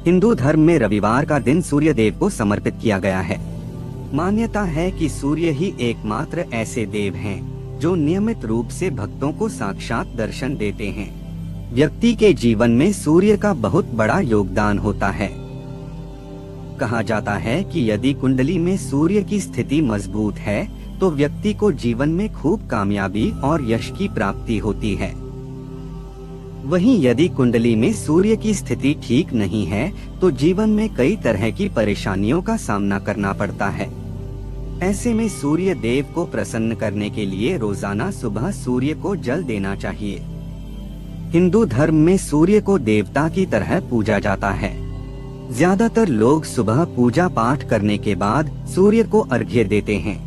हिंदू धर्म में रविवार का दिन सूर्य देव को समर्पित किया गया है। मान्यता है कि सूर्य ही एकमात्र ऐसे देव हैं जो नियमित रूप से भक्तों को साक्षात दर्शन देते हैं। व्यक्ति के जीवन में सूर्य का बहुत बड़ा योगदान होता है। कहा जाता है कि यदि कुंडली में सूर्य की स्थिति मजबूत है तो व्यक्ति को जीवन में खूब कामयाबी और यश की प्राप्ति होती है। वहीं यदि कुंडली में सूर्य की स्थिति ठीक नहीं है तो जीवन में कई तरह की परेशानियों का सामना करना पड़ता है। ऐसे में सूर्य देव को प्रसन्न करने के लिए रोजाना सुबह सूर्य को जल देना चाहिए। हिंदू धर्म में सूर्य को देवता की तरह पूजा जाता है। ज्यादातर लोग सुबह पूजा पाठ करने के बाद सूर्य को अर्घ्य देते हैं।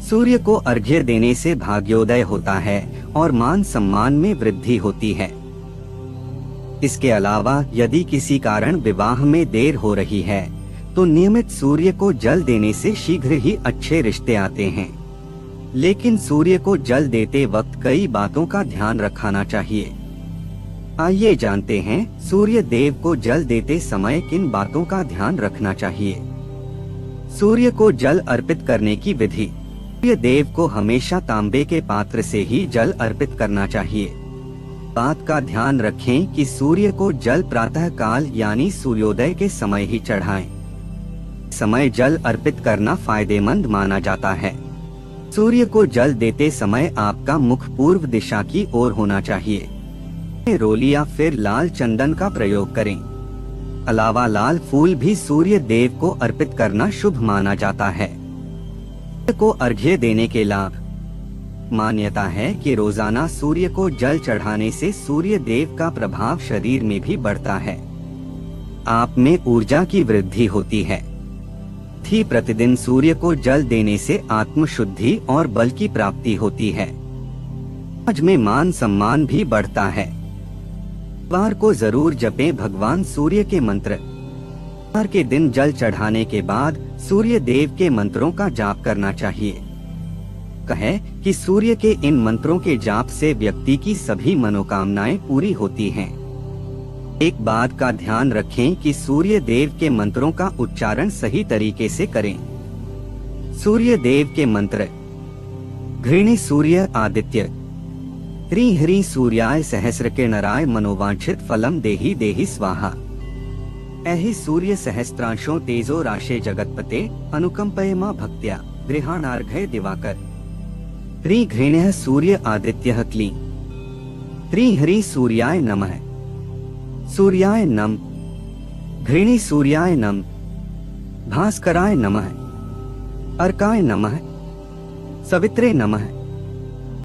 सूर्य को अर्घ्य देने से भाग्योदय होता है और मान सम्मान में वृद्धि होती है। इसके अलावा यदि किसी कारण विवाह में देर हो रही है तो नियमित सूर्य को जल देने से शीघ्र ही अच्छे रिश्ते आते हैं। लेकिन सूर्य को जल देते वक्त कई बातों का ध्यान रखना चाहिए। आइए जानते हैं सूर्य देव को जल देते समय किन बातों का ध्यान रखना चाहिए। सूर्य को जल अर्पित करने की विधि। सूर्य देव को हमेशा तांबे के पात्र से ही जल अर्पित करना चाहिए। बात का ध्यान रखें कि सूर्य को जल प्रातः काल यानी सूर्योदय के समय ही चढ़ाएं। समय जल अर्पित करना फायदेमंद माना जाता है। सूर्य को जल देते समय आपका मुख पूर्व दिशा की ओर होना चाहिए। रोली या फिर लाल चंदन का प्रयोग करें। अलावा लाल फूल भी सूर्य देव को अर्पित करना शुभ माना जाता है। सूर्य को अर्घ्य देने के लाभ। मान्यता है कि रोजाना सूर्य को जल चढ़ाने से सूर्य देव का प्रभाव शरीर में भी बढ़ता है। आप में ऊर्जा की वृद्धि होती है। प्रतिदिन सूर्य को जल देने से आत्म शुद्धि और बल की प्राप्ति होती है। समाज में मान सम्मान भी बढ़ता है। वार को जरूर जपें भगवान सूर्य के मंत्र। वार के दिन जल चढ़ाने के बाद सूर्य देव के मंत्रों का जाप करना चाहिए। कहे कि सूर्य के इन मंत्रों के जाप से व्यक्ति की सभी मनोकामनाएं पूरी होती हैं। एक बात का ध्यान रखें कि सूर्य देव के मंत्रों का उच्चारण सही तरीके से करें। सूर्य देव के मंत्र। घृणी सूर्य आदित्य, ह्रीं ह्रीं सूर्याय सहस्रकिरणराय मनोवांछित फलम देहि देहि स्वाहा। ऐहि सूर्य सहस्त्रांशो तेजो राशे जगतपते अनुकंपये मा भक्त्या गृहाणार्घ्य दिवाकर। ह्रीं घृण्यः सूर्य आदित्यः क्लीं। ह्रीं ह्रीं सूर्याय नमः। सूर्याय नम। घृणी सूर्याय नम। भास्कराय नमः। अर्काय नमः। सवित्रे नमः।